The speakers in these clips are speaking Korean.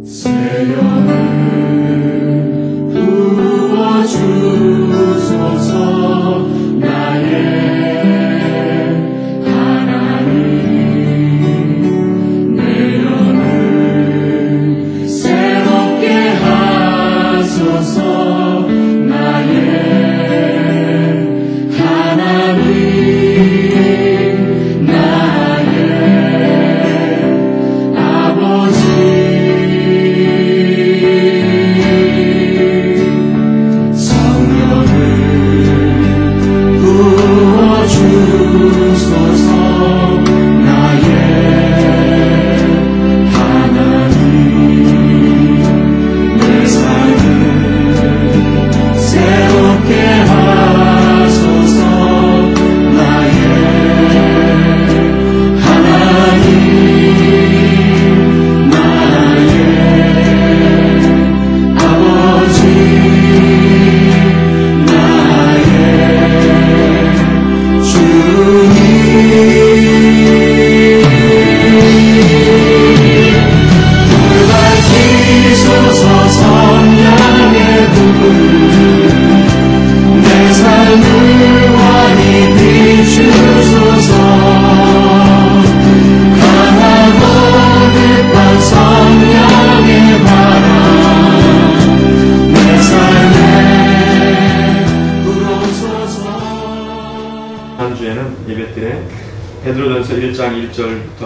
새벽을 부어주소서. 나의 하나님, 내 영을 새롭게 하소서. 나의 하나님, 나의 아버지, 성령을 부어주소서. 나의 하나님, 내 삶을 새롭게 하소서. 나의 하나님, 나의 아버지, 나의 주님. 불 밝히소서. 성령의 불 내 삶을 환히 비추소서. 강하고 급한 성령의 바람 내 삶에 불어서서. 지난주에는 예배 때 베드로전서 1장 1절부터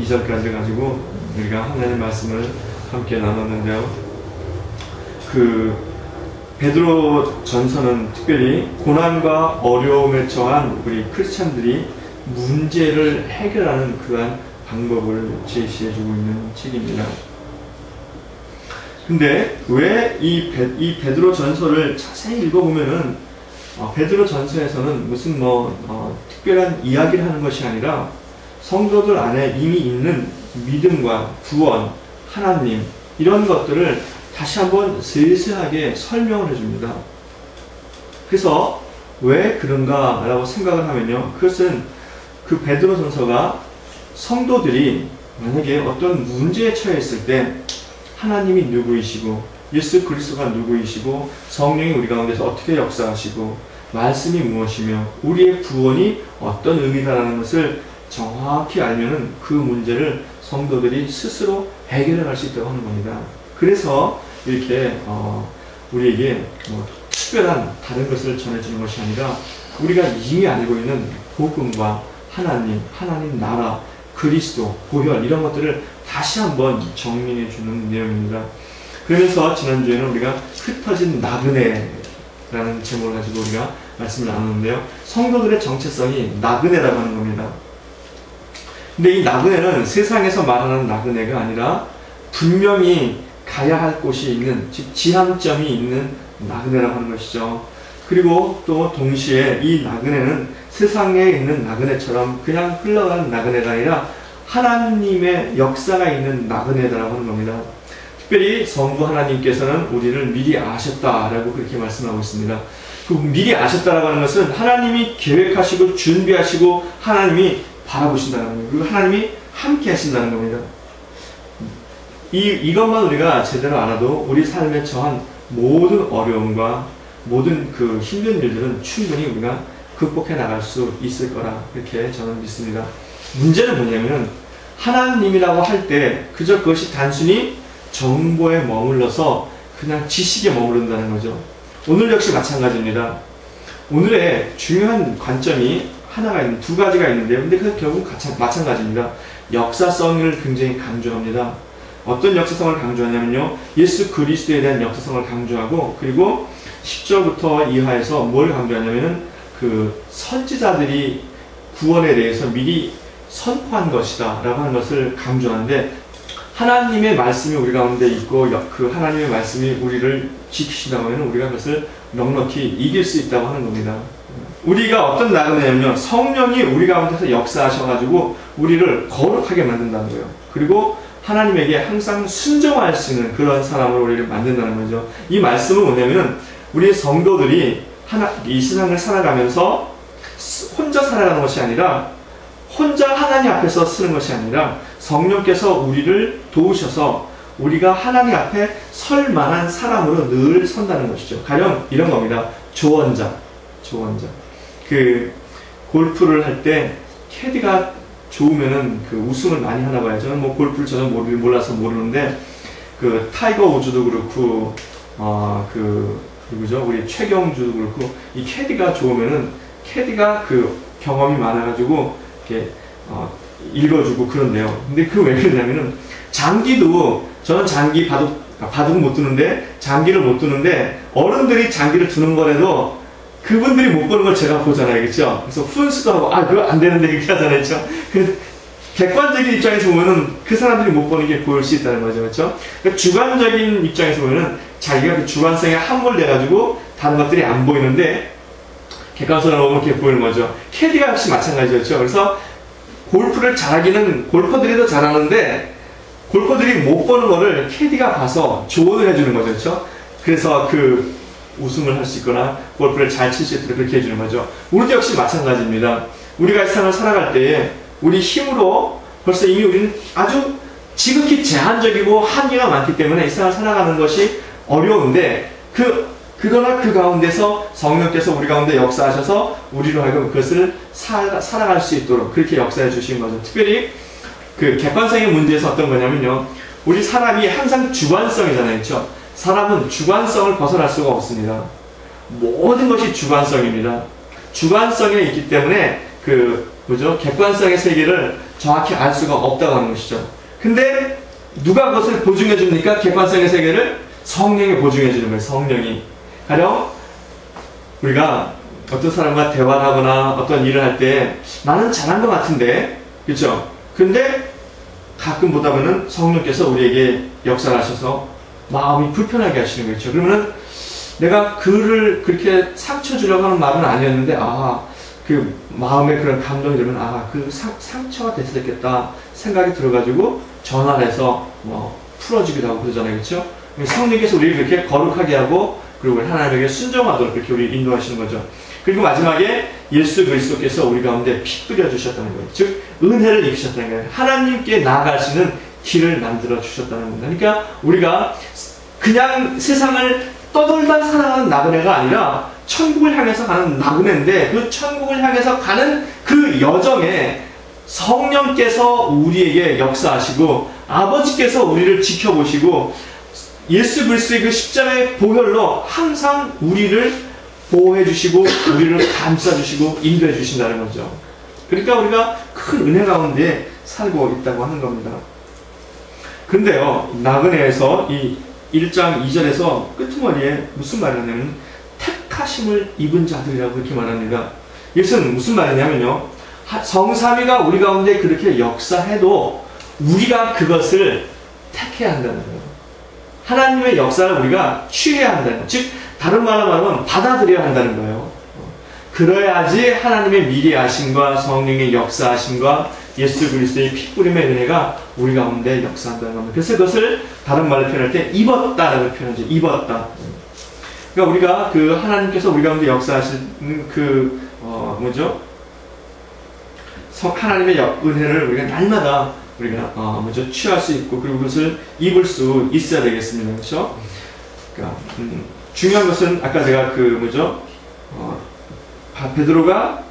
2절까지를 가지고 우리가 하나님의 말씀을 함께 나눴는데요. 베드로전서는 특별히 고난과 어려움에 처한 우리 크리스찬들이 문제를 해결하는 그러한 방법을 제시해주고 있는 책입니다. 근데 왜 이 베드로전서를 자세히 읽어보면은 베드로전서에서는 무슨 특별한 이야기를 하는 것이 아니라 성도들 안에 이미 있는 믿음과 구원, 하나님 이런 것들을 다시 한번 세세하게 설명을 해줍니다. 그래서 왜 그런가 라고 생각을 하면요, 그것은 그 베드로전서가 성도들이 만약에 어떤 문제에 처했을 때 하나님이 누구이시고 예수 그리스도가 누구이시고 성령이 우리 가운데서 어떻게 역사하시고 말씀이 무엇이며 우리의 구원이 어떤 의미다라는 것을 정확히 알면은 그 문제를 성도들이 스스로 해결해 갈 수 있다고 하는 겁니다. 그래서 이렇게 우리에게 특별한 다른 것을 전해주는 것이 아니라 우리가 이미 알고 있는 복음과 하나님 나라, 그리스도, 보혈 이런 것들을 다시 한번 정리해 주는 내용입니다. 그러면서 지난주에는 우리가 흩어진 나그네라는 제목을 가지고 우리가 말씀을 나눴는데요. 성도들의 정체성이 나그네라고 하는 겁니다. 근데 이 나그네는 세상에서 말하는 나그네가 아니라 분명히 가야 할 곳이 있는, 즉 지향점이 있는 나그네라고 하는 것이죠. 그리고 또 동시에 이 나그네는 세상에 있는 나그네처럼 그냥 흘러가는 나그네가 아니라 하나님의 역사가 있는 나그네라고 하는 겁니다. 특별히 성부 하나님께서는 우리를 미리 아셨다라고 그렇게 말씀하고 있습니다. 그 미리 아셨다라고 하는 것은 하나님이 계획하시고 준비하시고 하나님이 바라보신다는 겁니다. 그리고 하나님이 함께 하신다는 겁니다. 이것만 우리가 제대로 알아도 우리 삶에 처한 모든 어려움과 모든 그 힘든 일들은 충분히 우리가 극복해 나갈 수 있을 거라 그렇게 저는 믿습니다. 문제는 뭐냐면 하나님이라고 할 때 그저 그것이 단순히 정보에 머물러서 그냥 지식에 머무른다는 거죠. 오늘 역시 마찬가지입니다. 오늘의 중요한 관점이 두 가지가 있는데요. 근데 그 결국 마찬가지입니다. 역사성을 굉장히 강조합니다. 어떤 역사성을 강조하냐면요, 예수 그리스도에 대한 역사성을 강조하고, 그리고 10절부터 이하에서 뭘 강조하냐면은 그 선지자들이 구원에 대해서 미리 선포한 것이다 라고 하는 것을 강조하는데, 하나님의 말씀이 우리 가운데 있고 그 하나님의 말씀이 우리를 지키신다고 하면 우리가 그것을 넉넉히 이길 수 있다고 하는 겁니다. 우리가 어떤 나그네냐면요, 성령이 우리 가운데서 역사하셔가지고 우리를 거룩하게 만든다는 거예요. 그리고 하나님에게 항상 순종할 수 있는 그런 사람으로 우리를 만든다는 거죠. 이 말씀은 뭐냐면 우리 성도들이 이 세상을 살아가면서 혼자 살아가는 것이 아니라, 혼자 하나님 앞에서 쓰는 것이 아니라 성령께서 우리를 도우셔서 우리가 하나님 앞에 설 만한 사람으로 늘 선다는 것이죠. 가령 이런 겁니다. 조언자. 그 골프를 할 때 캐디가 좋으면은 그 우승을 많이 하나 봐요. 저는 뭐 골프를 전혀 몰라서 모르는데 그 타이거 우즈도 그렇고 누구죠? 우리 최경주도 그렇고 이 캐디가 좋으면은 캐디가 그 경험이 많아가지고 이렇게 읽어주고 그런데요. 근데 그 왜 그러냐면은 장기도 저는 장기 바둑은 못 두는데 장기를 못 두는데 어른들이 장기를 두는 거라도 그분들이 못 보는 걸 제가 보잖아요. 그렇죠? 그래서 훈수도 하고 그거 안 되는데 이렇게 하잖아요. 그렇죠? 그 객관적인 입장에서 보면은 그 사람들이 못 보는 게 보일 수 있다는 거죠. 그렇죠? 그러니까 주관적인 입장에서 보면은 자기가 그 주관성에 함몰돼가지고 다른 것들이 안 보이는데 객관성으로 보면 이렇게 보이는 거죠. 캐디가 역시 마찬가지였죠. 그래서 골프를 잘하기는 골퍼들이 더 잘하는데 골퍼들이 못 보는 거를 캐디가 봐서 조언을 해주는 거죠. 그렇죠? 그래서 그 우승을 할 수 있거나 골프를 잘 칠 수 있도록 그렇게 해주는 거죠. 우리도 역시 마찬가지입니다. 우리가 이 세상을 살아갈 때에 우리 힘으로 벌써 이미 우리는 아주 지극히 제한적이고 한계가 많기 때문에 이 세상을 살아가는 것이 어려운데 그러나 그 가운데서 성령께서 우리 가운데 역사하셔서 우리로 하여금 그것을 살아갈 수 있도록 그렇게 역사해 주신 거죠. 특별히 그 객관성의 문제에서 어떤 거냐면요. 우리 사람이 항상 주관성이잖아요. 그렇죠? 사람은 주관성을 벗어날 수가 없습니다. 모든 것이 주관성입니다. 주관성에 있기 때문에 객관성의 세계를 정확히 알 수가 없다고 하는 것이죠. 근데 누가 그것을 보증해 줍니까? 객관성의 세계를 성령이 보증해 주는 거예요. 성령이. 가령 우리가 어떤 사람과 대화를 하거나 어떤 일을 할 때 나는 잘한 것 같은데, 그렇죠? 근데 가끔 보다 보면 성령께서 우리에게 역사를 하셔서 마음이 불편하게 하시는 거죠. 그러면은 내가 그를 그렇게 상처 주려고 하는 마음은 아니었는데 그 마음에 그런 감동이 들면 그 상처가 됐었겠다 생각이 들어가지고 전화를 해서 풀어주기도 하고 그러잖아요. 그렇죠? 성령께서 우리를 그렇게 거룩하게 하고 그리고 하나님에게 순종하도록 그렇게 우리를 인도하시는 거죠. 그리고 마지막에 예수 그리스도께서 우리 가운데 피 뿌려 주셨다는 거예요. 즉 은혜를 입히셨다는 거예요. 하나님께 나아갈 수 있는 길을 만들어 주셨다는 겁니다. 그러니까 우리가 그냥 세상을 떠돌다 살아가는 나그네가 아니라 천국을 향해서 가는 나그네인데 그 천국을 향해서 가는 그 여정에 성령께서 우리에게 역사하시고 아버지께서 우리를 지켜보시고 예수 그리스도의 그 십자가의 보혈로 항상 우리를 보호해 주시고 우리를 감싸 주시고 인도해 주신다는 거죠. 그러니까 우리가 큰 은혜 가운데 살고 있다고 하는 겁니다. 근데요, 나그네에서 이 1장 2절에서 끄트머리에 무슨 말이냐면 택하심을 입은 자들이라고 그렇게 말합니다. 이것은 무슨 말이냐면요, 성삼위가 우리 가운데 그렇게 역사해도 우리가 그것을 택해야 한다는 거예요. 하나님의 역사를 우리가 취해야 한다는 거예요. 즉 다른 말로 말하면 받아들여야 한다는 거예요. 그래야지 하나님의 미리하심과 성령의 역사하심과 예수 그리스도의 피 뿌림의 은혜가 우리 가운데 역사한다는 겁니다. 그래서 그것을 다른 말로 표현할 때 입었다라고 표현하죠. 입었다. 그러니까 우리가 그 하나님께서 우리 가운데 역사하시는 하나님의 은혜를 우리가 날마다 우리가 취할 수 있고 그리고 그것을 입을 수 있어야 되겠습니다. 그렇죠? 그러니까 중요한 것은 아까 제가 베드로가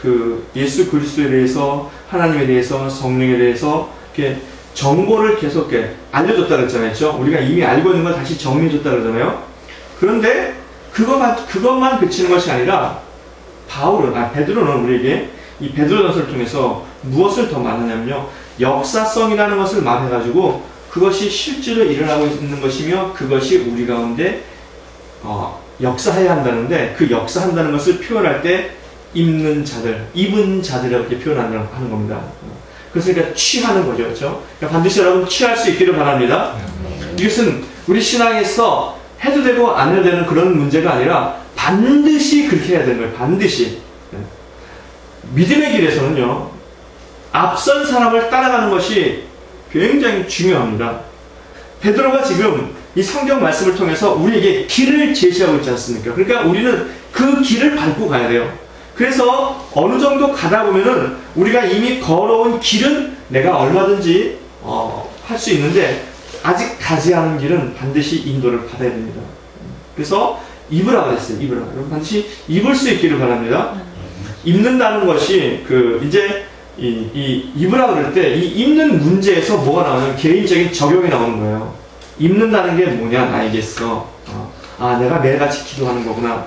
그 예수 그리스도에 대해서 하나님에 대해서 성령에 대해서 이렇게 정보를 계속 알려줬다 그랬잖아요. 그렇죠? 우리가 이미 알고 있는 걸 다시 정리해줬다 그러잖아요. 그런데 그것만 그치는 것이 아니라 베드로는 우리에게 이 베드로전서를 통해서 무엇을 더 말하냐면요, 역사성이라는 것을 말해가지고 그것이 실제로 일어나고 있는 것이며 그것이 우리 가운데 역사해야 한다는데 그 역사한다는 것을 표현할 때 입은 자들이라고 이렇게 표현하는 겁니다. 그래서 그러니까 취하는 거죠. 그렇죠? 그러니까 반드시 여러분 취할 수 있기를 바랍니다. 이것은 우리 신앙에서 해도 되고 안 해도 되는 그런 문제가 아니라 반드시 그렇게 해야 되는 거예요. 반드시. 믿음의 길에서는요, 앞선 사람을 따라가는 것이 굉장히 중요합니다. 베드로가 지금 이 성경 말씀을 통해서 우리에게 길을 제시하고 있지 않습니까? 그러니까 우리는 그 길을 밟고 가야 돼요. 그래서 어느 정도 가다 보면은 우리가 이미 걸어온 길은 내가 얼마든지 할 수 있는데 아직 가지 않은 길은 반드시 인도를 받아야 됩니다. 그래서 입으라 그랬어요. 입으라. 여러분 반드시 입을 수 있기를 바랍니다. 입는다는 것이 이제 이 입으라 그럴 때 이 입는 문제에서 뭐가 나오냐면 개인적인 적용이 나오는 거예요. 입는다는 게 뭐냐 나에게서 내가 매일같이 기도하는 거구나.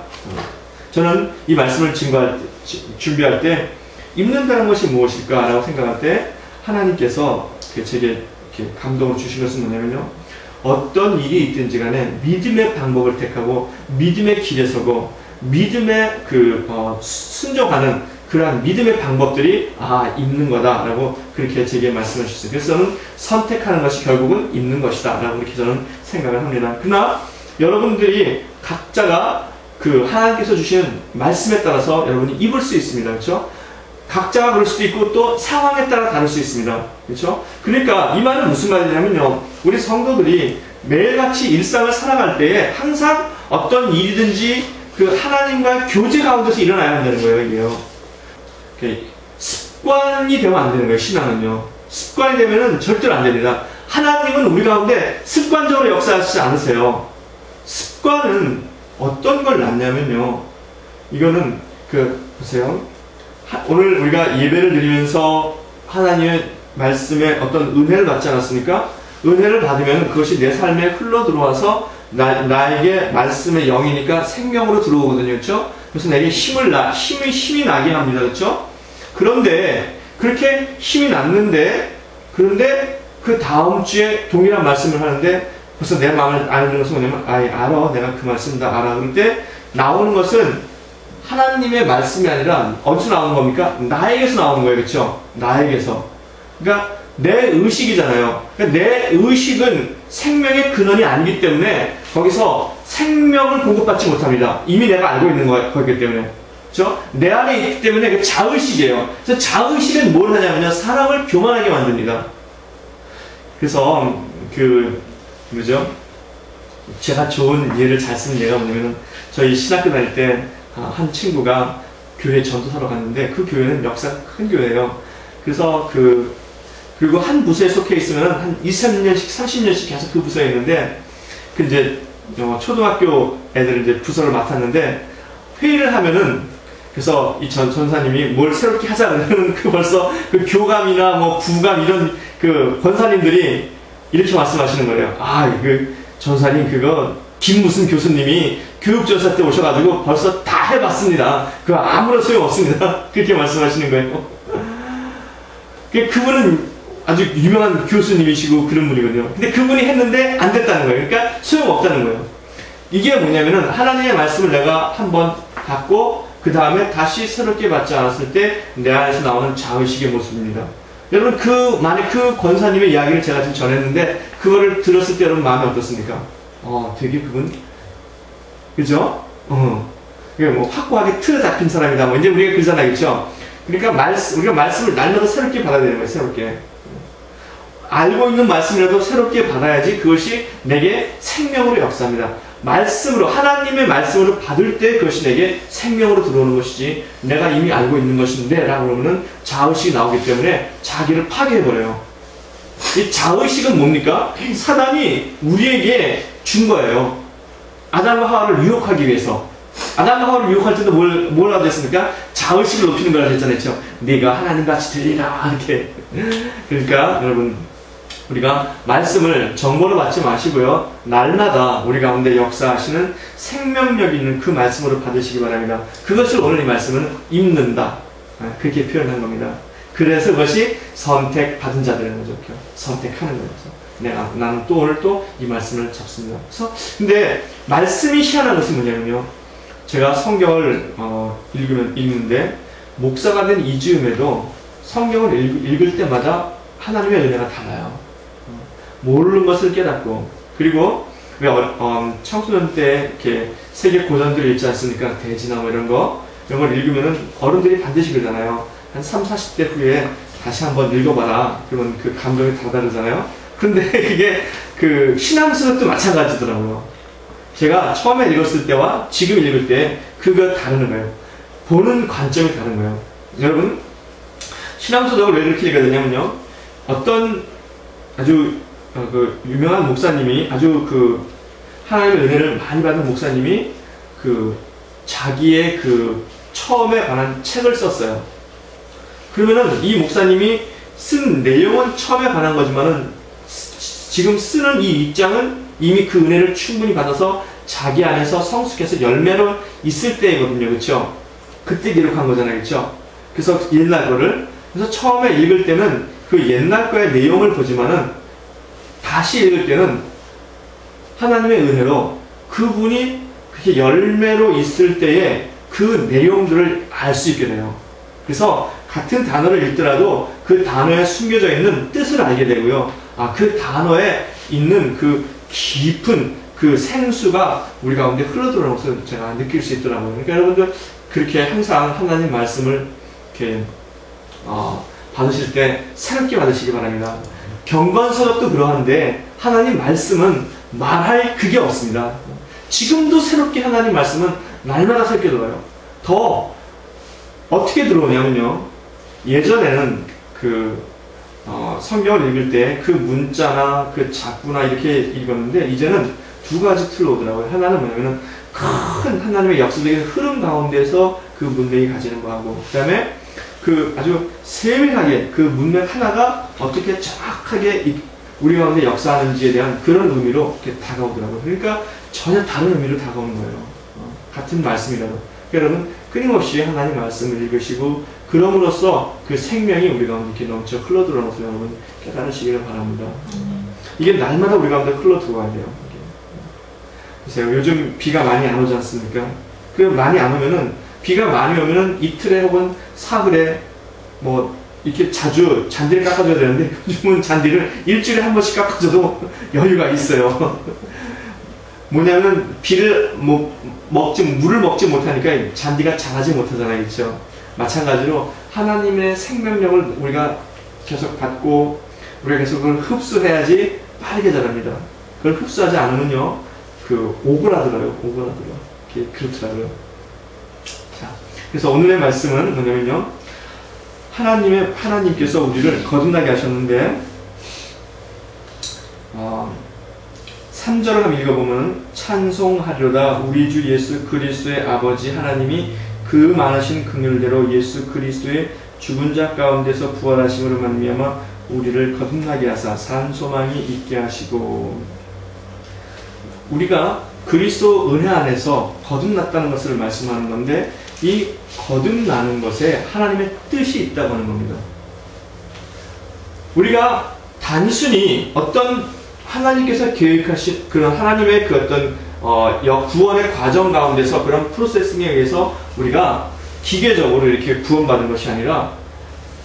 저는 이 말씀을 준비할 때 입는다는 것이 무엇일까라고 생각할 때 하나님께서 제게 이렇게 감동을 주신 것은 뭐냐면요. 어떤 일이 있든지 간에 믿음의 방법을 택하고 믿음의 길에 서고 믿음의 순종하는 그러한 믿음의 방법들이 입는 거다라고 그렇게 제게 말씀을 주셨어요. 그래서 저는 선택하는 것이 결국은 입는 것이다 라고 그렇게 저는 생각을 합니다. 그러나 여러분들이 각자가 하나님께서 주신 말씀에 따라서 여러분이 입을 수 있습니다. 그렇죠? 각자가 그럴 수도 있고 또 상황에 따라 다를 수 있습니다. 그렇죠? 그러니까 이 말은 무슨 말이냐면요. 우리 성도들이 매일같이 일상을 살아갈 때에 항상 어떤 일이든지 하나님과 교제 가운데서 일어나야 한다는 거예요. 이게요. 습관이 되면 안 되는 거예요. 신앙은요. 습관이 되면은 절대로 안 됩니다. 하나님은 우리 가운데 습관적으로 역사하시지 않으세요. 습관은 어떤 걸 낳냐면요. 이거는 보세요. 오늘 우리가 예배를 드리면서 하나님의 말씀에 어떤 은혜를 받지 않았습니까? 은혜를 받으면 그것이 내 삶에 흘러 들어와서 나에게 말씀의 영이니까 생명으로 들어오거든요. 그렇죠? 그래서 내게 힘이 나게 합니다. 그렇죠? 그런데 그렇게 힘이 났는데 그런데 그 다음 주에 동일한 말씀을 하는데 벌써 내 마음을 아는 것은 뭐냐면 알아. 내가 그 말씀 다 알아. 그럴 때 나오는 것은 하나님의 말씀이 아니라 어디서 나오는 겁니까? 나에게서 나오는 거예요. 그렇죠? 나에게서. 그러니까 내 의식이잖아요. 그러니까 내 의식은 생명의 근원이 아니기 때문에 거기서 생명을 공급받지 못합니다. 이미 내가 알고 있는 거기 때문에. 그렇죠? 내 안에 있기 때문에 그 자의식이에요. 그래서 자의식은 뭘 하냐면요. 사람을 교만하게 만듭니다. 그래서 뭐죠? 제가 좋은 예를 잘 쓰는 예가 뭐냐면 저희 신학교 다닐 때 한 친구가 교회 전도사로 갔는데 그 교회는 역사가 큰 교회예요. 그래서 그리고 한 부서에 속해 있으면 한 20-30년씩 30년씩 계속 그 부서에 있는데 이제 초등학교 애들 이제 부서를 맡았는데 회의를 하면은 그래서 이 전사님이 뭘 새롭게 하자 그러면 벌써 교감이나 뭐 부감 이런 권사님들이 이렇게 말씀하시는 거예요. 전사님 김 무슨 교수님이 교육전사 때 오셔가지고 벌써 다 해봤습니다. 아무런 소용 없습니다. 그렇게 말씀하시는 거예요. 그분은 아주 유명한 교수님이시고 그런 분이거든요. 근데 그분이 했는데 안 됐다는 거예요. 그러니까 소용없다는 거예요. 이게 뭐냐면은 하나님의 말씀을 내가 한번 받고 그 다음에 다시 새롭게 받지 않았을 때 내 안에서 나오는 자의식의 모습입니다. 여러분 만약 그 권사님의 이야기를 제가 지금 전했는데 그거를 들었을 때 여러분 마음이 어떻습니까? 되게 그분 그죠? 뭐 확고하게 틀에 잡힌 사람이다. 뭐 이제 우리가 그러잖아요. 그렇죠? 그러니까 우리가 말씀을 날마다 새롭게 받아야 되는 거예요. 새롭게. 알고 있는 말씀이라도 새롭게 받아야지 그것이 내게 생명으로 역사합니다. 말씀으로 하나님의 말씀으로 받을 때 그것이 내게 생명으로 들어오는 것이지 내가 이미 알고 있는 것인데 라고 그러면은 자의식이 나오기 때문에 자기를 파괴해버려요. 이 자의식은 뭡니까? 사단이 우리에게 준 거예요. 아담과 하와를 유혹하기 위해서. 아담과 하와를 유혹할 때도 뭘 하고 했습니까? 자의식을 높이는 거라고 했잖아요. 네가 하나님같이 되리라 이렇게. 그러니까 여러분 우리가 말씀을 정보로 받지 마시고요. 날마다 우리 가운데 역사하시는 생명력 있는 그 말씀으로 받으시기 바랍니다. 그것을 오늘 이 말씀은 입는다. 그렇게 표현한 겁니다. 그래서 그것이 선택받은 자들인 거죠. 선택하는 거죠. 나는 또 오늘 또 이 말씀을 잡습니다. 그래서 근데 말씀이 희한한 것은 뭐냐면요. 제가 성경을 읽는데 목사가 된 이즈음에도 성경을 읽을 때마다 하나님의 은혜가 달라요. 모르는 것을 깨닫고 그리고 왜 청소년 때 이렇게 세계 고전들 읽지 않습니까? 대지나 뭐 이런 걸 읽으면은 어른들이 반드시 그러잖아요. 한 30-40대 후에 다시 한번 읽어봐라. 그러면 그 감정이 다 다르잖아요. 근데 그게 신앙수업도 마찬가지더라고요. 제가 처음에 읽었을 때와 지금 읽을 때 그거 다른 거예요. 보는 관점이 다른 거예요. 여러분 신앙서적을 왜 이렇게 읽어야 되냐면요. 어떤 아주 그 유명한 목사님이 아주 그 하나님의 은혜를 많이 받은 목사님이 그 자기의 그 처음에 관한 책을 썼어요. 그러면은 이 목사님이 쓴 내용은 처음에 관한 거지만은 지금 쓰는 이 입장은 이미 그 은혜를 충분히 받아서 자기 안에서 성숙해서 열매로 있을 때이거든요. 그렇죠? 그때 기록한 거잖아요. 그렇죠? 그래서 옛날 거를 그래서 처음에 읽을 때는 그 옛날 거의 내용을 보지만은 다시 읽을 때는 하나님의 은혜로 그분이 그렇게 열매로 있을 때에 그 내용들을 알 수 있게 돼요. 그래서 같은 단어를 읽더라도 그 단어에 숨겨져 있는 뜻을 알게 되고요. 그 단어에 있는 그 깊은 그 생수가 우리 가운데 흘러들어오는 것을 제가 느낄 수 있더라고요. 그러니까 여러분들 그렇게 항상 하나님 말씀을 이렇게 받으실 때 새롭게 받으시기 바랍니다. 경건서적도 그러한데 하나님 말씀은 말할 그게 없습니다. 지금도 새롭게 하나님 말씀은 날마다 새롭게 들어요. 더 어떻게 들어오냐면요. 예전에는 성경을 읽을 때 그 문자나 그 작구나 이렇게 읽었는데 이제는 두 가지 틀로 오더라고요. 하나는 뭐냐면은 큰 하나님의 역사적인 흐름 가운데서 그 문맥이 가지는 거하고 그 다음에 그 아주 세밀하게 그 문맥 하나가 어떻게 정확하게 우리 가운데 역사하는지에 대한 그런 의미로 이렇게 다가오더라고요. 그러니까 전혀 다른 의미로 다가오는 거예요. 같은 말씀이라도. 그러니까 여러분 끊임없이 하나님 말씀을 읽으시고 그럼으로써 그 생명이 우리 가운데 이렇게 넘쳐 흘러들어오는 것을 여러분 깨달으시기를 바랍니다. 이게 날마다 우리 가운데 흘러들어와야 돼요. 보세요. 요즘 비가 많이 안 오지 않습니까? 그 많이 안 오면은 비가 많이 오면은 이틀에 혹은 사흘에 뭐 이렇게 자주 잔디를 깎아줘야 되는데 요즘은 잔디를 일주일에 한 번씩 깎아줘도 여유가 있어요. 뭐냐면 비를 물을 먹지 못하니까 잔디가 자라지 못하잖아요. 그렇죠? 마찬가지로 하나님의 생명력을 우리가 계속 받고 우리가 계속 그걸 흡수해야지 빠르게 자랍니다. 그걸 흡수하지 않으면요 오그라들어요. 그렇더라고요. 자, 그래서 오늘의 말씀은 뭐냐면요 하나님께서 우리를 거듭나게 하셨는데 3절을 한번 읽어보면 찬송하리로다 우리 주 예수 그리스도의 아버지 하나님이 그 많으신 긍휼대로 예수 그리스도의 죽은 자 가운데서 부활하심으로 말미암아 우리를 거듭나게 하사 산 소망이 있게 하시고 우리가 그리스도 은혜 안에서 거듭났다는 것을 말씀하는 건데 이 거듭나는 것에 하나님의 뜻이 있다고 하는 겁니다. 우리가 단순히 어떤 하나님께서 계획하신 그런 하나님의 그 어떤 구원의 과정 가운데서 그런 프로세싱에 의해서 우리가 기계적으로 이렇게 구원받은 것이 아니라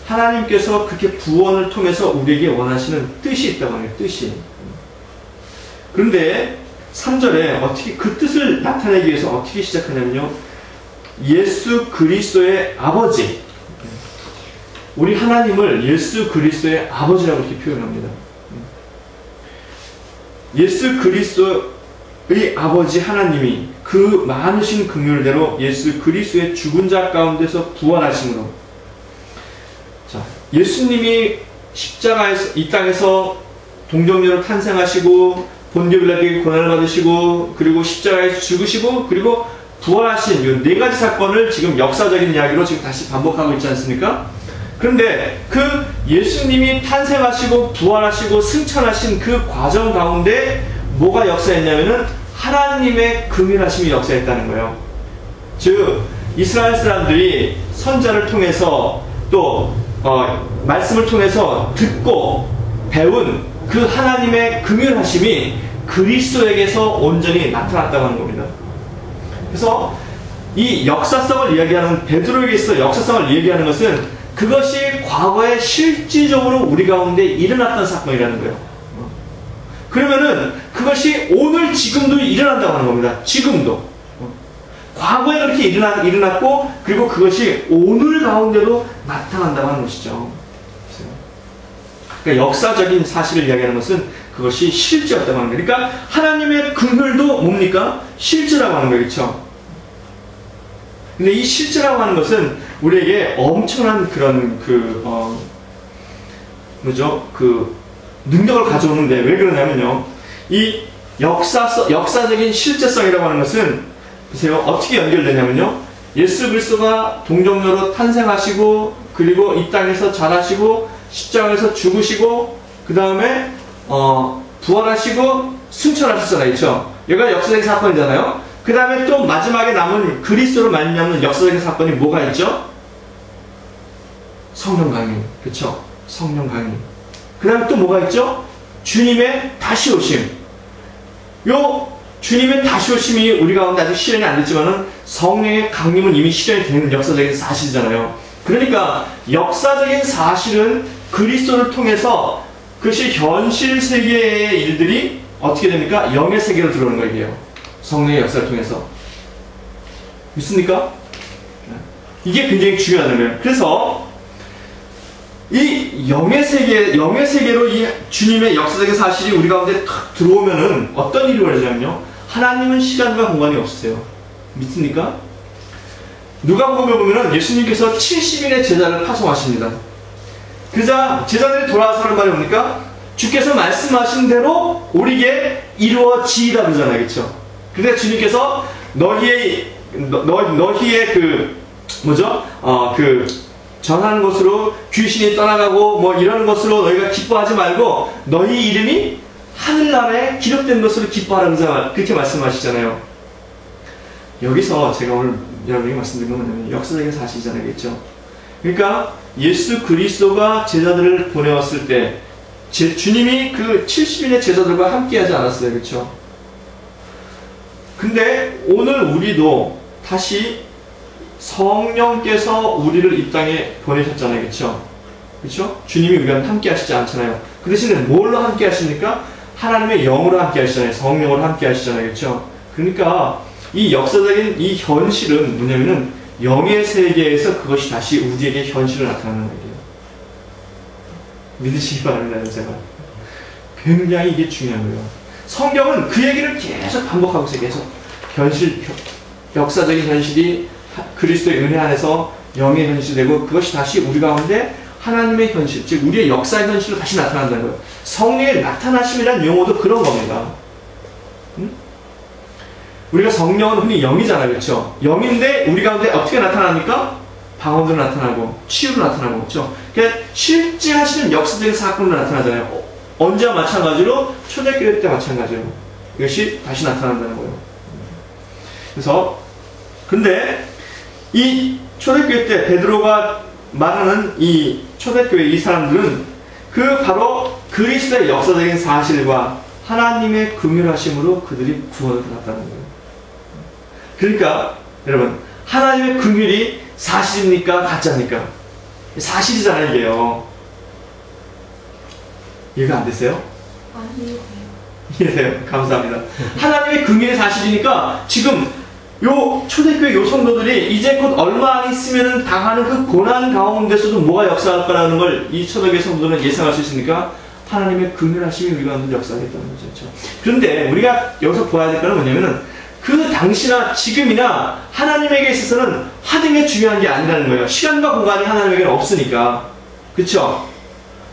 하나님께서 그렇게 구원을 통해서 우리에게 원하시는 뜻이 있다고 하는 뜻이. 그런데 3절에 어떻게 그 뜻을 나타내기 위해서 어떻게 시작하냐면요. 예수 그리스도의 아버지. 우리 하나님을 예수 그리스도의 아버지라고 이렇게 표현합니다. 예수 그리스도의 아버지 하나님이 그 많으신 긍휼대로 예수 그리스도의 죽은 자 가운데서 부활하심으로 자, 예수님이 십자가에서 이 땅에서 동정녀로 탄생하시고 본디오 빌라토에게 고난을 받으시고 그리고 십자가에서 죽으시고 그리고 부활하신 이 네 가지 사건을 지금 역사적인 이야기로 지금 다시 반복하고 있지 않습니까? 그런데 그 예수님이 탄생하시고 부활하시고 승천하신 그 과정 가운데 뭐가 역사했냐면은 하나님의 긍휼하심이 역사했다는 거예요. 즉 이스라엘 사람들이 선자를 통해서 또 말씀을 통해서 듣고 배운 그 하나님의 긍휼하심이 그리스도에게서 온전히 나타났다고 하는 겁니다. 그래서 이 역사성을 이야기하는 베드로에게서 역사성을 이야기하는 것은 그것이 과거에 실질적으로 우리 가운데 일어났던 사건이라는 거예요. 그러면은 그것이 오늘 지금도 일어난다고 하는 겁니다. 지금도. 과거에 그렇게 일어났고 그리고 그것이 오늘 가운데도 나타난다고 하는 것이죠. 그러니까 역사적인 사실을 이야기하는 것은 그것이 실제였다고 하는 거예요. 그러니까 하나님의 긍휼도 뭡니까? 실제라고 하는 거예요. 그렇죠? 근데 이 실제라고 하는 것은 우리에게 엄청난 그런 능력을 가져오는데 왜 그러냐면요. 이 역사적인 실제성이라고 하는 것은 보세요. 어떻게 연결되냐면요. 예수 그리스도가 동정녀로 탄생하시고 그리고 이 땅에서 자라시고 십자가에서 죽으시고 그 다음에 부활하시고 승천하셨잖아요. 그렇죠? 여기가 역사적인 사건이잖아요. 그 다음에 또 마지막에 남은 그리스도로 말미암는 역사적인 사건이 뭐가 있죠? 성령 강림. 그렇죠? 성령 강림. 그 다음에 또 뭐가 있죠? 주님의 다시 오심. 요 주님의 다시 오심이 우리 가운데 아직 실현이 안 됐지만은 성령의 강림은 이미 실현이 되는 역사적인 사실이잖아요. 그러니까 역사적인 사실은 그리스도를 통해서 그것이 현실 세계의 일들이 어떻게 됩니까? 영의 세계로 들어오는 거예요. 성령의 역사를 통해서. 믿습니까? 이게 굉장히 중요하다는 거예요. 그래서 이 영의 세계로 이 주님의 역사적인 사실이 우리 가운데 탁 들어오면은 어떤 일이 벌어지냐면요. 하나님은 시간과 공간이 없으세요. 믿습니까? 누가복음에 보면은 예수님께서 70인의 제자를 파송하십니다. 그러자 제자들이 돌아와서 하는 말이 뭡니까? 주께서 말씀하신 대로 우리에게 이루어지이다 그러잖아요. 그렇죠? 그러니까 주님께서 너희의 전하는 것으로 귀신이 떠나가고 뭐 이런 것으로 너희가 기뻐하지 말고 너희 이름이 하늘나라에 기록된 것으로 기뻐하라 그렇게 말씀하시잖아요. 여기서 제가 오늘 여러분에게 말씀드린 건 뭐냐면 역사적인 사실이잖아요. 그렇죠? 그러니까 예수 그리스도가 제자들을 보내왔을 때 주님이 그 70인의 제자들과 함께 하지 않았어요. 그렇죠? 근데 오늘 우리도 다시 성령께서 우리를 이 땅에 보내셨잖아요. 그렇죠? 그렇죠? 주님이 우리와 함께 하시지 않잖아요. 그 대신에 뭘로 함께 하십니까? 하나님의 영으로 함께 하시잖아요. 성령으로 함께 하시잖아요. 그렇죠? 그러니까 이 역사적인 이 현실은 뭐냐면은 영의 세계에서 그것이 다시 우리에게 현실로 나타나는 거예요. 믿으시기 바랍니다. 제가 굉장히 이게 중요한 거예요. 성경은 그 얘기를 계속 반복하고 있어요. 계속 역사적인 현실이 그리스도의 은혜 안에서 영의 현실이 되고 그것이 다시 우리 가운데 하나님의 현실, 즉 우리의 역사의 현실로 다시 나타난다는 거예요. 성령의 나타나심이라는 용어도 그런 겁니다. 우리가 성령은 흔히 영이잖아요. 그렇죠? 영인데 우리 가운데 어떻게 나타납니까? 방언으로 나타나고 치유로 나타나고 그렇죠? 그러니까 실제 하시는 역사적인 사건으로 나타나잖아요. 언제와 마찬가지로 초대교회 때 마찬가지로 이것이 다시 나타난다는 거예요. 그래서 근데 이 초대교회 때 베드로가 말하는 이 초대교회 이 사람들은 그 바로 그리스도의 역사적인 사실과 하나님의 긍휼하심으로 그들이 구원을 받았다는 거예요. 그러니까 여러분 하나님의 긍휼이 사실입니까? 가짜입니까? 사실이잖아요. 이게요. 이해가 안 되세요? 아니에요. 이해돼요? 감사합니다. 하나님의 긍휼이 사실이니까 지금 요 초대교회 요 성도들이 이제 곧 얼마 안 있으면 당하는 그 고난 가운데서도 뭐가 역사할 거라는 걸 이 초대교회 성도들은 예상할 수 있으니까 하나님의 긍휼하심이 우리 가운데 역사하겠다는 거죠. 그런데 우리가 여기서 보아야 될 거는 뭐냐면은 그 당시나 지금이나 하나님에게 있어서는 하는 게 중요한 게 아니라는 거예요. 시간과 공간이 하나님에게는 없으니까. 그쵸?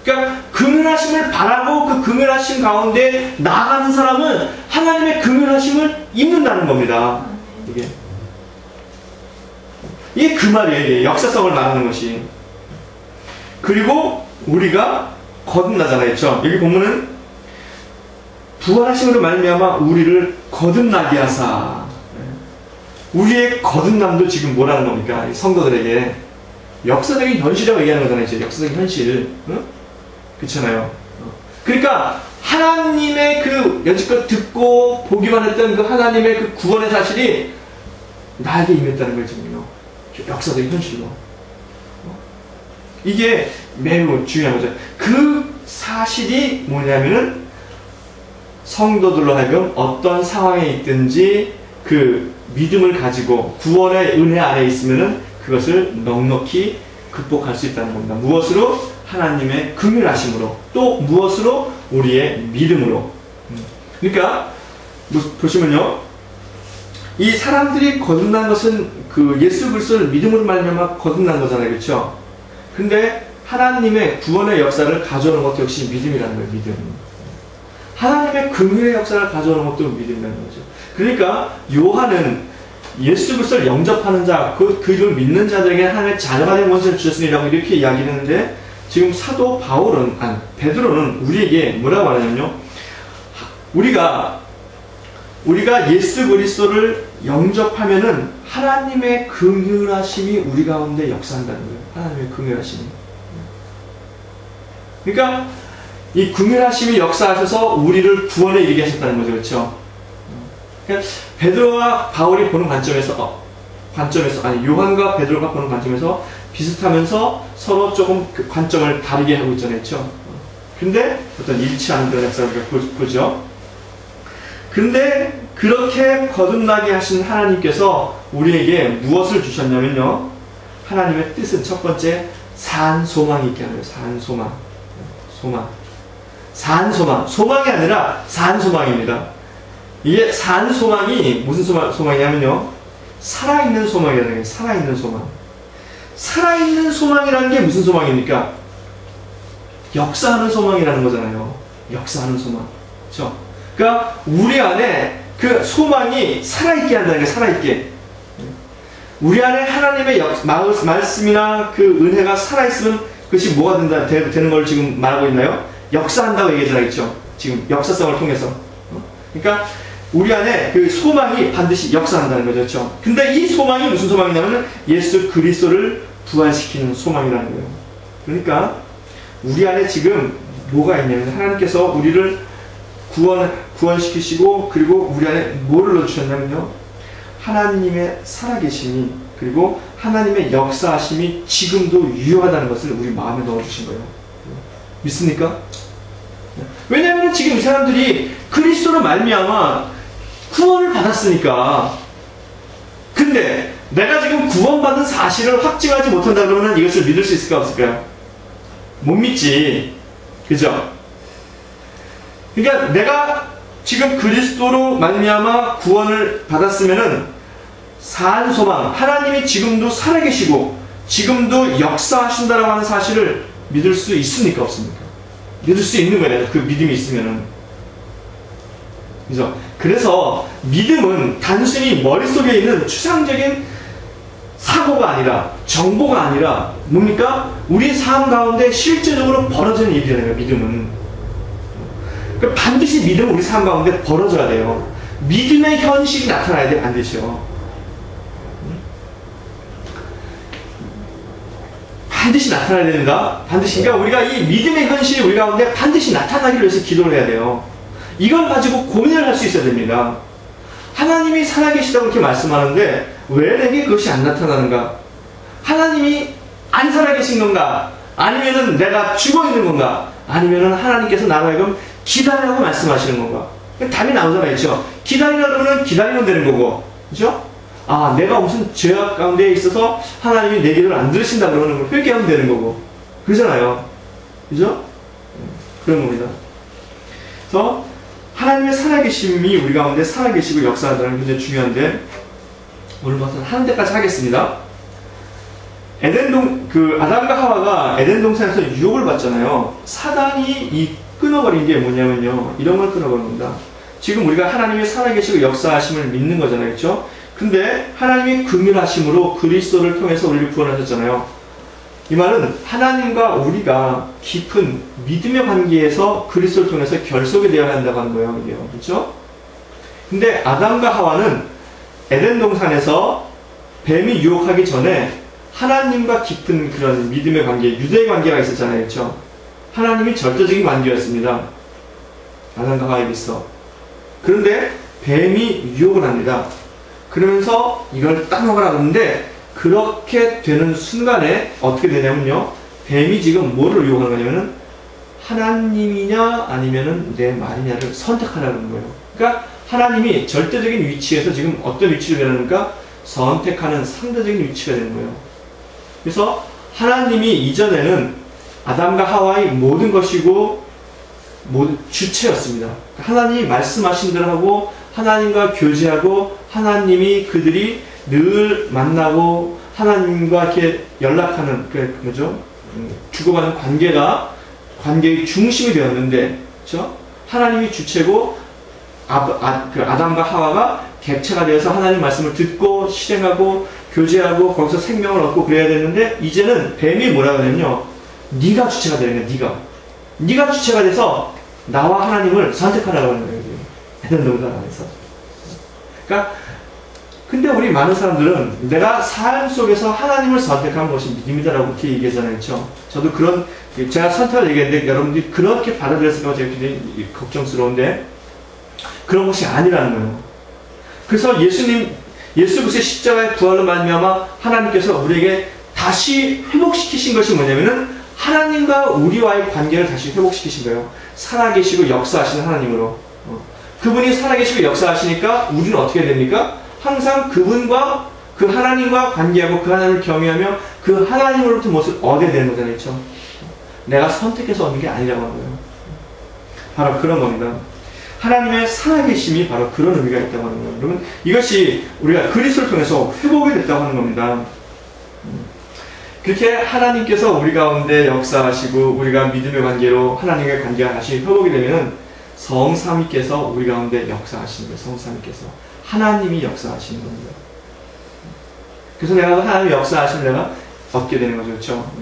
그러니까 긍휼하심을 바라고 그 긍휼하심 가운데 나아가는 사람은 하나님의 긍휼하심을 입는다는 겁니다. 이게 그 말이에요. 이게 역사성을 말하는 것이. 그리고 우리가 거듭나잖아요. 그렇죠? 여기 보면은 부활하심으로 말미암아 우리를 거듭나게 하사. 우리의 거듭남도 지금 뭐라는 겁니까? 성도들에게 역사적인 현실이라고 얘기하는 거잖아요. 이제 역사적인 현실. 응? 그렇잖아요. 그러니까 하나님의 그 여지껏 듣고 보기만 했던 그 하나님의 그 구원의 사실이 나에게 임했다는 거예요. 지금요. 역사적인 현실로. 이게 매우 중요한 거죠. 그 사실이 뭐냐면은 성도들로 하여금 어떤 상황에 있든지 그 믿음을 가지고 구원의 은혜 안에 있으면은 그것을 넉넉히 극복할 수 있다는 겁니다. 무엇으로? 하나님의 긍휼하심으로. 또 무엇으로? 우리의 믿음으로. 그러니까 보시면요, 이 사람들이 거듭난 것은 그 예수 그리스도를 믿음으로 말미암아 거듭난 거잖아요, 그렇죠? 근데 하나님의 구원의 역사를 가져오는 것도 역시 믿음이라는 거예요. 믿음. 하나님의 긍휼의 역사를 가져오는 것도 믿음이라는 거죠. 그러니까 요한은 예수 그리스도를 영접하는 자, 그를 믿는 자들에게 하나님의 자녀가 된 권세를 주셨으니라고 이렇게 이야기를 했는데, 지금 사도 베드로는 우리에게 뭐라고 말하냐면요, 우리가 예수 그리스도를 영접하면은 하나님의 긍휼하심이 우리 가운데 역사한다는 거예요. 하나님의 긍휼하심이. 그러니까 이 긍휼하심이 역사하셔서 우리를 구원에 이르게 하셨다는 거죠. 그렇죠? 그러니까 베드로와 바울이 보는 관점에서 요한과 베드로가 보는 관점에서 비슷하면서 서로 조금 그 관점을 다르게 하고 있잖아요. 그렇죠? 근데 어떤 일치하는 그런 역사를 보죠. 근데 그렇게 거듭나게 하신 하나님께서 우리에게 무엇을 주셨냐면요, 하나님의 뜻은 첫 번째 산소망이 있게 하는 거예요. 소망이 아니라 산소망입니다. 이게 산소망이 무슨 소망이냐면요, 살아있는 소망이라는 거예요. 살아있는 소망이라는 게 무슨 소망입니까? 역사하는 소망이라는 거잖아요. 역사하는 소망. 그렇죠? 그러니까 우리 안에 그 소망이 살아있게 한다는 게, 살아있게. 우리 안에 하나님의 말씀이나 그 은혜가 살아있으면 그것이 뭐가 되는 걸 지금 말하고 있나요? 역사한다고 얘기하잖아요. 그렇죠? 지금 역사성을 통해서. 그러니까 우리 안에 그 소망이 반드시 역사한다는 거죠. 그렇죠? 근데 이 소망이 무슨 소망이냐면 예수 그리스도를 부활시키는 소망이라는 거예요. 그러니까 우리 안에 지금 뭐가 있냐면 하나님께서 우리를 구원시키시고, 그리고 우리 안에 뭐를 넣어주셨냐면요, 하나님의 살아계심이, 그리고 하나님의 역사하심이 지금도 유효하다는 것을 우리 마음에 넣어주신 거예요. 믿습니까? 왜냐하면 지금 이 사람들이 그리스도로 말미암아 구원을 받았으니까. 근데 내가 지금 구원받은 사실을 확증하지 못한다 그러면 이것을 믿을 수 있을까 없을까요? 못 믿지. 그죠? 그러니까 내가 지금 그리스도로 말미암아 구원을 받았으면은 산소망, 하나님이 지금도 살아계시고 지금도 역사하신다라고 하는 사실을 믿을 수 있습니까 없습니까? 믿을 수 있는 거예요. 그 믿음이 있으면은. 그죠? 그래서 믿음은 단순히 머릿속에 있는 추상적인 사고가 아니라, 정보가 아니라 뭡니까? 우리 삶 가운데 실제적으로 벌어지는 일이잖아요. 믿음은. 그러니까 반드시 믿음은 우리 삶 가운데 벌어져야 돼요. 믿음의 현실이 나타나야 돼, 반드시요. 반드시 나타나야 된다. 반드시. 그러니까 우리가 이 믿음의 현실이 우리 가운데 반드시 나타나기를 위해서 기도를 해야 돼요. 이걸 가지고 고민을 할 수 있어야 됩니다. 하나님이 살아계시다고 이렇게 말씀하는데 왜 내게 그것이 안 나타나는가? 하나님이 안 살아계신 건가? 아니면은 내가 죽어 있는 건가? 아니면은 하나님께서 나로 하여금 기다리라고 말씀하시는 건가? 답이 나오잖아요. 그렇죠? 기다리라 그러면 기다리면 되는 거고. 그렇죠? 아, 내가 무슨 죄악 가운데 있어서 하나님이 내 기도를 안 들으신다 그러는 걸 회개하면 되는 거고. 그러잖아요. 그죠? 그런 겁니다. 그래서 하나님의 살아계심이 우리 가운데 살아계시고 역사한다는 게 굉장히 중요한데, 오늘 한 데까지 하겠습니다. 아담과 하와가 에덴 동산에서 유혹을 받잖아요. 사단이 끊어버린 게 뭐냐면요, 이런 걸 끊어버린 겁니다. 지금 우리가 하나님의 살아계시고 역사하심을 믿는 거잖아요. 그렇죠? 근데 하나님이 긍휼하심으로 그리스도를 통해서 우리를 구원하셨잖아요. 이 말은 하나님과 우리가 깊은 믿음의 관계에서 그리스도를 통해서 결속이 되어야 한다고 하는 거예요. 그렇죠? 근데 아담과 하와는 에덴 동산에서 뱀이 유혹하기 전에 하나님과 깊은 그런 믿음의 관계, 유대의 관계가 있었잖아요. 그렇죠? 하나님이 절대적인 관계였습니다. 아담과 하와에 있어. 그런데 뱀이 유혹을 합니다. 그러면서 이걸 따먹으라 그러는데, 그렇게 되는 순간에 어떻게 되냐면요, 뱀이 지금 뭐를 유혹하는 거냐면은 하나님이냐 아니면은 내 말이냐를 선택하라는 거예요. 그러니까 하나님이 절대적인 위치에서 지금 어떤 위치를 되는가? 선택하는 상대적인 위치가 되는 거예요. 그래서 하나님이 이전에는 아담과 하와의 모든 것이고 모든 주체였습니다. 하나님이 말씀하신 대로 하고 하나님과 교제하고 하나님이 그들이 늘 만나고 하나님과 이렇게 연락하는, 뭐죠? 주고받는 관계가 관계의 중심이 되었는데, 그렇죠? 하나님이 주체고 아담과 하와가 객체가 되어서 하나님 말씀을 듣고 실행하고 교제하고 거기서 생명을 얻고 그래야 되는데, 이제는 뱀이 뭐라고 하냐면요, 네가 주체가 되는 거야. 네가 주체가 돼서 나와 하나님을 선택하라고 하는 거예요. 에덴 동산 안에서. 그러니까 근데 우리 많은 사람들은 내가 삶 속에서 하나님을 선택하는 것이 믿음이다라고 그렇게 얘기하잖아요. 그렇죠? 저도 제가 선택을 얘기했는데 여러분들이 그렇게 받아들였을까 제가 굉장히 걱정스러운데, 그런 것이 아니라는 거예요. 그래서 예수 그리스도의 십자가의 부활로 말미암아 하나님께서 우리에게 다시 회복시키신 것이 뭐냐면은, 하나님과 우리와의 관계를 다시 회복시키신 거예요. 살아계시고 역사하시는 하나님으로. 그분이 살아계시고 역사하시니까 우리는 어떻게 됩니까? 항상 그분과 그 하나님과 관계하고 그 하나님을 경외하며 그 하나님으로부터 무엇을 얻게 되는 거잖아요. 그렇죠? 내가 선택해서 얻는 게 아니라고 하는 거예요. 바로 그런 겁니다. 하나님의 살아계심이 바로 그런 의미가 있다고 하는 거예요. 여러분, 이것이 우리가 그리스도를 통해서 회복이 됐다고 하는 겁니다. 그렇게 하나님께서 우리 가운데 역사하시고 우리가 믿음의 관계로 하나님의 관계가 다시 회복이 되면 성삼위께서 우리 가운데 역사하시는 거예요. 성삼위께서 하나님이 역사하시는 겁니다. 그래서 내가 하나님의 역사하시면 내가 얻게 되는 거죠. 그렇죠?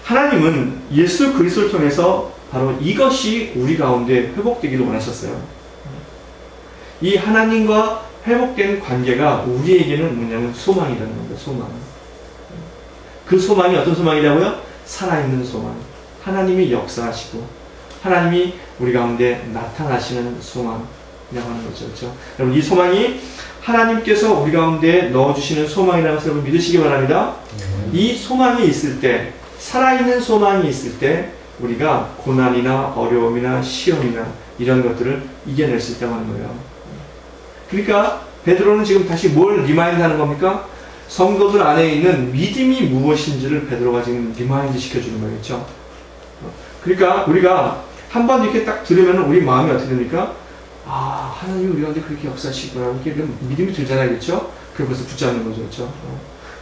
하나님은 예수 그리스도를 통해서 바로 이것이 우리 가운데 회복되기를 원하셨어요. 이 하나님과 회복된 관계가 우리에게는 뭐냐면 소망이라는 겁니다. 소망. 그 소망이 어떤 소망이라고요? 살아있는 소망. 하나님이 역사하시고 하나님이 우리 가운데 나타나시는 소망이라고 하는 거죠. 그렇죠? 여러분, 이 소망이 하나님께서 우리 가운데 넣어주시는 소망이라는 것을 여러분 믿으시기 바랍니다. 이 소망이 있을 때, 살아있는 소망이 있을 때 우리가 고난이나 어려움이나 시험이나 이런 것들을 이겨낼 수 있다고 하는 거예요. 그러니까 베드로는 지금 다시 뭘 리마인드 하는 겁니까? 성도들 안에 있는 믿음이 무엇인지를 베드로가 지금 리마인드 시켜주는 거예요. 그렇죠? 그러니까 우리가 한번 이렇게 딱 들으면 우리 마음이 어떻게 됩니까? 아, 하나님이 우리 가운데 그렇게 역사하시구나. 이렇게 믿음이 들잖아요. 그렇죠? 그래서 붙잡는 거죠. 그렇죠?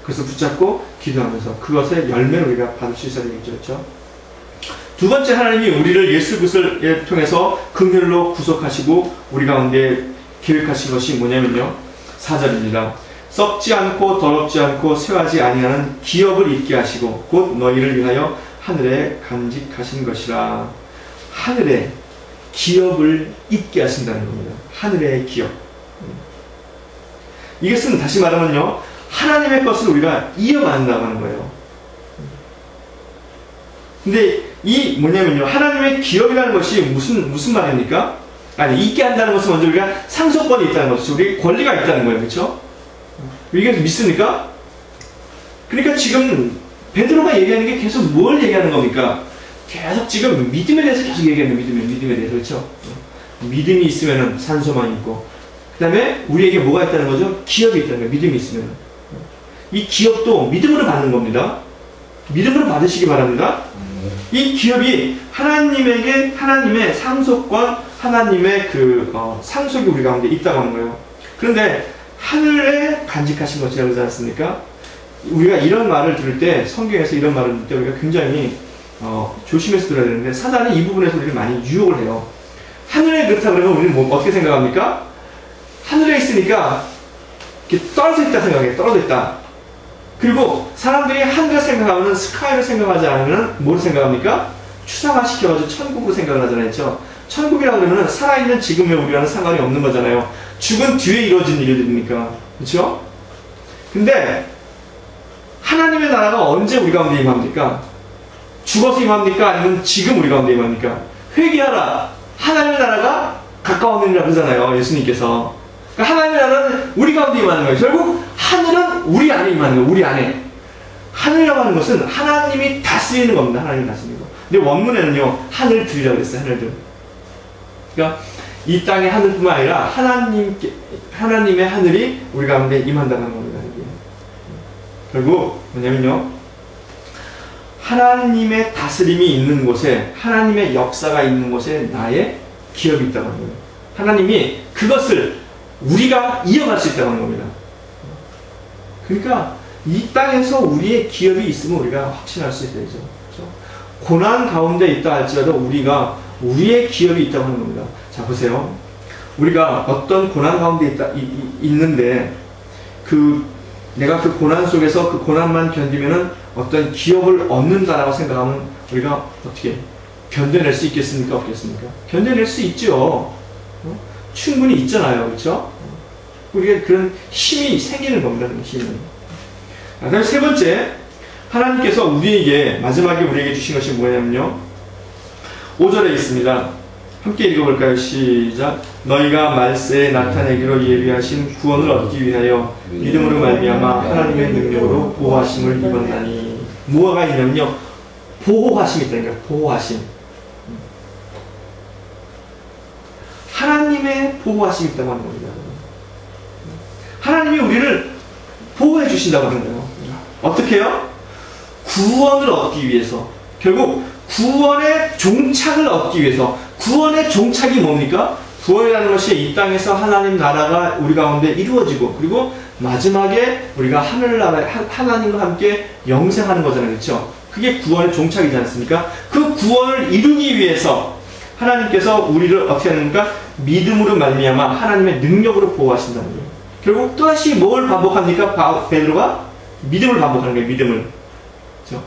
그래서 붙잡고 기도하면서 그것의 열매를 우리가 받을 수 있어야 되겠죠. 그렇죠? 두 번째, 하나님이 우리를 예수 그리스도를 통해서 긍휼로 구속하시고 우리 가운데 계획하신 것이 뭐냐면요, 4절입니다. 썩지 않고 더럽지 않고 쇠하지 아니하는 기업을 잊게 하시고 곧 너희를 위하여 하늘에 간직하신 것이라. 하늘에 기업을 잊게 하신다는 겁니다. 하늘의 기업. 이것은 다시 말하면요, 하나님의 것을 우리가 이어받는다고 하는 거예요. 근데 이 뭐냐면요, 하나님의 기업이라는 것이 무슨 말입니까? 아니, 잊게 한다는 것은 먼저 우리가 상속권이 있다는 것이죠. 우리 권리가 있다는 거예요. 그렇죠? 이게 믿습니까? 그러니까 지금 베드로가 얘기하는 게 계속 뭘 얘기하는 겁니까? 계속 지금 믿음에 대해서 계속 얘기하는 거예요. 믿음에 대해서. 그렇죠? 믿음이 있으면 산소망이 있고, 그 다음에 우리에게 뭐가 있다는 거죠? 기업이 있다는 거예요. 믿음이 있으면. 이 기업도 믿음으로 받는 겁니다. 믿음으로 받으시기 바랍니다. 이 기업이 하나님에게 하나님의 상속권, 하나님의 상속이 우리 가운데 있다고 하는 거예요. 그런데 하늘에 간직하신 것이라고 하지 않습니까? 우리가 이런 말을 들을 때, 성경에서 이런 말을 들을 때 우리가 굉장히 조심해서 들어야 되는데, 사단이 이 부분에서 우리를 많이 유혹을 해요. 하늘에 그렇다 그러면 우리는 어떻게 생각합니까? 하늘에 있으니까 이렇게 떨어져 있다 생각해요. 떨어져 있다. 그리고 사람들이 하늘을 생각하면 스카이를 생각하지 않으면 뭘 생각합니까? 추상화시켜가지고 천국으로 생각을 하잖아요. 그렇죠? 천국이라고 그러면 살아있는 지금의 우리와는 상관이 없는 거잖아요. 죽은 뒤에 이루어진 일들입니까? 그렇죠? 근데 하나님의 나라가 언제 우리 가운데 임합니까? 죽어서 임합니까? 아니면 지금 우리 가운데 임합니까? 회개하라. 하나님의 나라가 가까웠느니라 그러잖아요. 예수님께서. 그러니까 하나님의 나라는 우리 가운데 임하는 거예요. 결국 하늘은 우리 안에 임하는 거예요. 우리 안에. 하늘이라고 하는 것은 하나님이 다스리는 겁니다. 하나님이 다스리는 거. 근데 원문에는요, 하늘들이라고 그랬어요. 하늘들. 그러니까 이 땅의 하늘뿐만 아니라 하나님의 하늘이 우리 가운데 임한다는 겁니다. 결국 뭐냐면요, 하나님의 다스림이 있는 곳에, 하나님의 역사가 있는 곳에 나의 기업이 있다고 하는 거예요. 하나님이 그것을 우리가 이어갈 수 있다고 하는 겁니다. 그러니까 이 땅에서 우리의 기업이 있으면 우리가 확신할 수 있어야죠. 고난 가운데 있다 할지라도 우리가 우리의 기업이 있다고 하는 겁니다. 자, 보세요. 우리가 어떤 고난 가운데 있는데 내가 그 고난 속에서 그 고난만 견디면은 어떤 기업을 얻는다라고 생각하면 우리가 어떻게 견뎌낼 수 있겠습니까? 없겠습니까? 견뎌낼 수 있죠. 충분히 있잖아요. 그렇죠? 우리가 그런 힘이 생기는 겁니다. 그런 힘은. 그다음에 세 번째, 하나님께서 우리에게 마지막에 우리에게 주신 것이 뭐냐면요. 5절에 있습니다. 함께 읽어볼까요? 시작. 너희가 말세에 나타내기로 예비하신 구원을 얻기 위하여 믿음으로 말미암아 하나님의 능력으로 보호하심을 입었나니. 무엇가 있냐면요. 보호하심이 있다니까요. 보호하심. 하나님의 보호하심이 있다고 하는 겁니다. 하나님이 우리를 보호해 주신다고 하는 거예요. 어떻게 해요? 구원을 얻기 위해서. 결국 구원의 종착을 얻기 위해서. 구원의 종착이 뭡니까? 구원이라는 것이 이 땅에서 하나님 나라가 우리 가운데 이루어지고, 그리고 마지막에 우리가 하늘나라 하나님과 함께 영생하는 거잖아요. 그렇죠? 그게 구원의 종착이지 않습니까? 그 구원을 이루기 위해서 하나님께서 우리를 어떻게 하는가? 믿음으로 말미암아 하나님의 능력으로 보호하신다는 거예요. 결국 또다시 뭘 반복합니까? 베드로가 믿음을 반복하는 거예요. 믿음을. 그렇죠?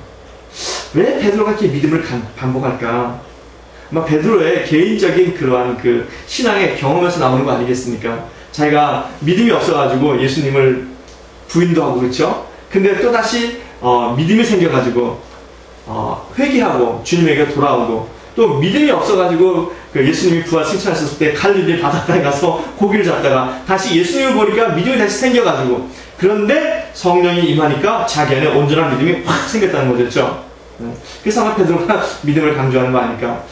왜 베드로가 이렇게 믿음을 반복할까? 아마 베드로의 개인적인 그러한 그 신앙의 경험에서 나오는 거 아니겠습니까? 자기가 믿음이 없어가지고 예수님을 부인도 하고, 그렇죠? 근데 또다시 믿음이 생겨가지고 회개하고 주님에게 돌아오고, 또 믿음이 없어가지고 그 예수님이 부활 칭찬하셨을 때 갈릴리 바닷가에 가서 고기를 잡다가 다시 예수님을 보니까 믿음이 다시 생겨가지고, 그런데 성령이 임하니까 자기 안에 온전한 믿음이 확 생겼다는 거죠. 그래서 아마 베드로가 믿음을 강조하는 거 아닐까.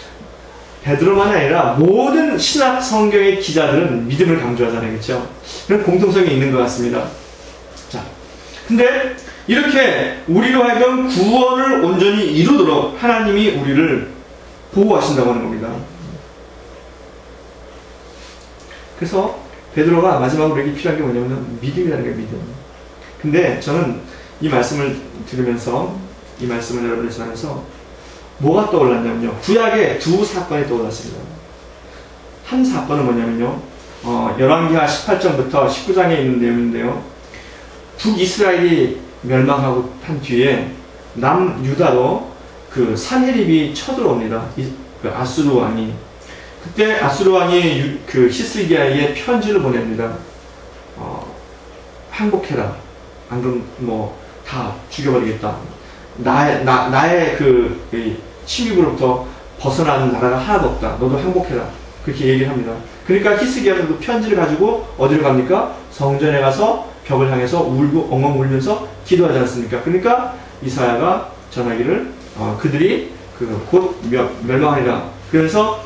베드로만 아니라 모든 신학 성경의 기자들은 믿음을 강조하잖아요. 그렇죠? 그런 공통성이 있는 것 같습니다. 자, 근데 이렇게 우리로 하여금 구원을 온전히 이루도록 하나님이 우리를 보호하신다고 하는 겁니다. 그래서 베드로가 마지막으로 우리에게 필요한 게 뭐냐면 믿음이라는 게 믿음. 근데 저는 이 말씀을 들으면서, 이 말씀을 여러분들 전하면서 뭐가 떠올랐냐면요. 구약에 두 사건이 떠올랐습니다. 한 사건은 뭐냐면요. 열왕기하 18장부터 19장에 있는 내용인데요. 북이스라엘이 멸망하고 한 뒤에 남유다로 그 산헤립이 쳐들어옵니다. 그 아수르 왕이. 그때 아수르 왕이 그 히스기야에게 편지를 보냅니다. 항복해라. 안 그러면 뭐 다 죽여버리겠다. 나의 그 침입으로부터 벗어나는 나라가 하나도 없다. 너도 항복해라. 그렇게 얘기를 합니다. 그러니까 히스기야가 그 편지를 가지고 어디로 갑니까? 성전에 가서 벽을 향해서 울고 엉엉 울면서 기도하지 않습니까? 그러니까 이사야가 전하기를 그들이 곧 멸망하리라. 그래서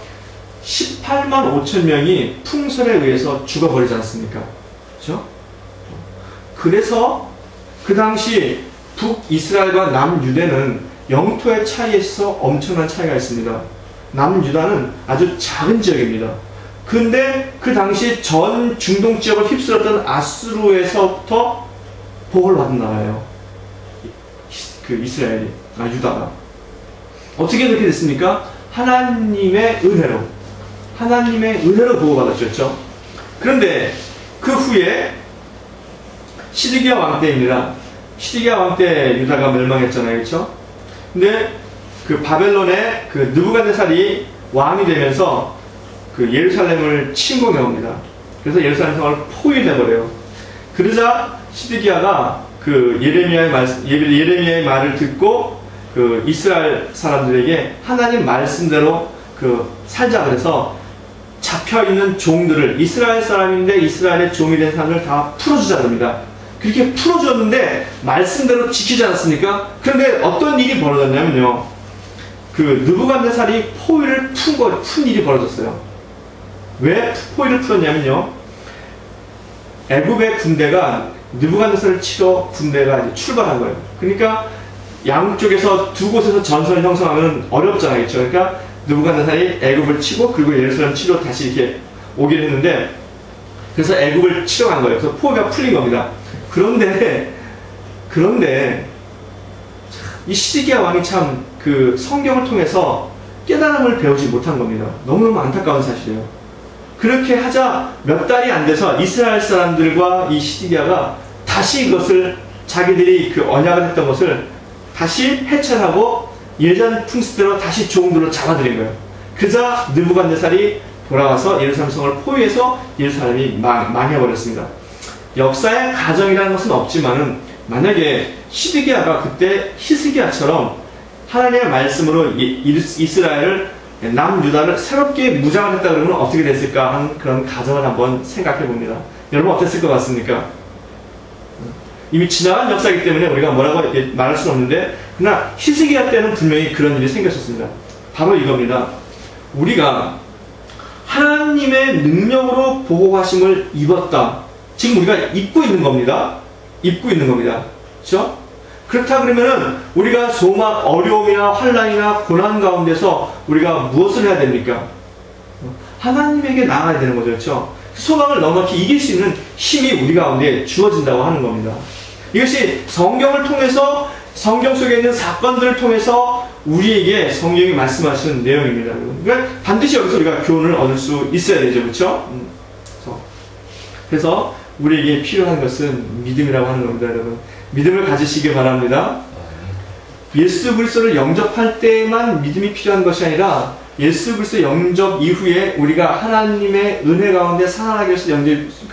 18만 5천 명이 풍설에 의해서 죽어버리지 않습니까? 그렇죠? 그래서 그 당시 북이스라엘과 남유대는 영토의 차이에서 엄청난 차이가 있습니다. 남유다는 아주 작은 지역입니다. 근데 그 당시 전 중동 지역을 휩쓸었던 아수르에서부터 보호를 받은 나라예요. 그 이스라엘이, 유다가. 어떻게 그렇게 됐습니까? 하나님의 은혜로 보호받았죠. 그런데 그 후에 시드기야 왕 때입니다. 시드기야 왕 때 유다가 멸망했잖아요. 그렇죠? 근데 그 바벨론의 그 느부갓네살이 왕이 되면서 그 예루살렘을 침공해 옵니다. 그래서 예루살렘 성을 포위해버려요. 그러자 시드기야가 그 예레미야의 말을 듣고 그 이스라엘 사람들에게 하나님 말씀대로 그 살자 그래서 잡혀있는 종들을, 이스라엘 사람인데 이스라엘의 종이 된 사람을 다 풀어주자 그럽니다. 그렇게 풀어줬는데 말씀대로 지키지 않았습니까? 그런데 어떤 일이 벌어졌냐면요. 그 느부갓네살이 포위를 푼 일이 벌어졌어요. 왜 포위를 풀었냐면요. 애굽의 군대가 느부갓네살을 치러 군대가 이제 출발한 거예요. 그러니까 양쪽에서 두 곳에서 전선을 형성하면 어렵잖아요. 그렇죠? 그러니까 느부갓네살이 애굽을 치고 그리고 예루살렘 치러 다시 이렇게 오기를 했는데, 그래서 애굽을 치러 간 거예요. 그래서 포위가 풀린 겁니다. 그런데 이 시드기야 왕이 참 그 성경을 통해서 깨달음을 배우지 못한 겁니다. 너무너무 안타까운 사실이에요. 그렇게 하자 몇 달이 안 돼서 이스라엘 사람들과 이 시드기야가 다시 이것을 자기들이 그 언약을 했던 것을 다시 해체하고 예전 풍습대로 다시 종들로 잡아들인 거예요. 그자 느부갓네살이 돌아와서 예루살렘 성을 포위해서 예루살렘이 망해버렸습니다. 역사의 가정이라는 것은 없지만은 만약에 시드기야가 그때 히스기야처럼 하나님의 말씀으로 이스라엘을 남유다를 새롭게 무장을 했다 그러면 어떻게 됐을까 하는 그런 가정을 한번 생각해 봅니다. 여러분 어땠을 것 같습니까? 이미 지나간 역사이기 때문에 우리가 뭐라고 말할 수는 없는데 그러나 히스기야 때는 분명히 그런 일이 생겼었습니다. 바로 이겁니다. 우리가 하나님의 능력으로 보호하심을 입었다. 지금 우리가 입고 있는 겁니다. 입고 있는 겁니다. 그렇죠? 그렇다 그러면은 우리가 소막, 어려움이나 환난이나 고난 가운데서 우리가 무엇을 해야 됩니까? 하나님에게 나아가야 되는 거죠. 그렇죠? 소망을 넉넉히 이길 수 있는 힘이 우리 가운데 주어진다고 하는 겁니다. 이것이 성경을 통해서 성경 속에 있는 사건들을 통해서 우리에게 성경이 말씀하시는 내용입니다. 그러니까 반드시 여기서 우리가 교훈을 얻을 수 있어야 되죠. 그렇죠? 그래서 우리에게 필요한 것은 믿음이라고 하는 겁니다. 여러분 믿음을 가지시기 바랍니다. 예수 그리스도를 영접할 때만 믿음이 필요한 것이 아니라 예수 그리스도 영접 이후에 우리가 하나님의 은혜 가운데 살아나기 위해서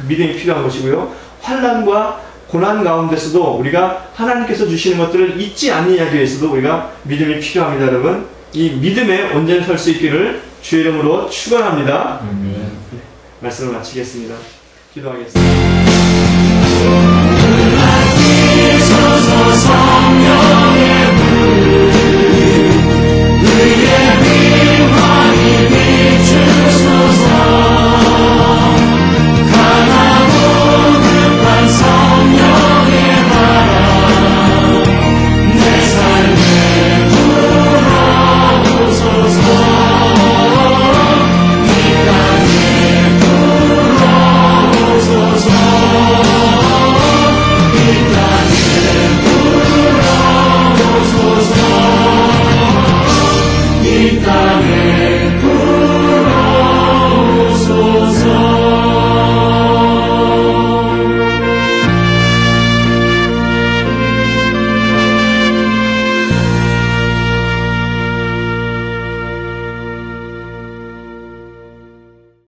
믿음이 필요한 것이고요. 환난과 고난 가운데서도 우리가 하나님께서 주시는 것들을 잊지 않느냐기 위해서도 우리가 믿음이 필요합니다. 여러분 이 믿음에 온전히 설 수 있기를 주의 이름으로 축원합니다. 말씀을 마치겠습니다. 기도하겠습니다.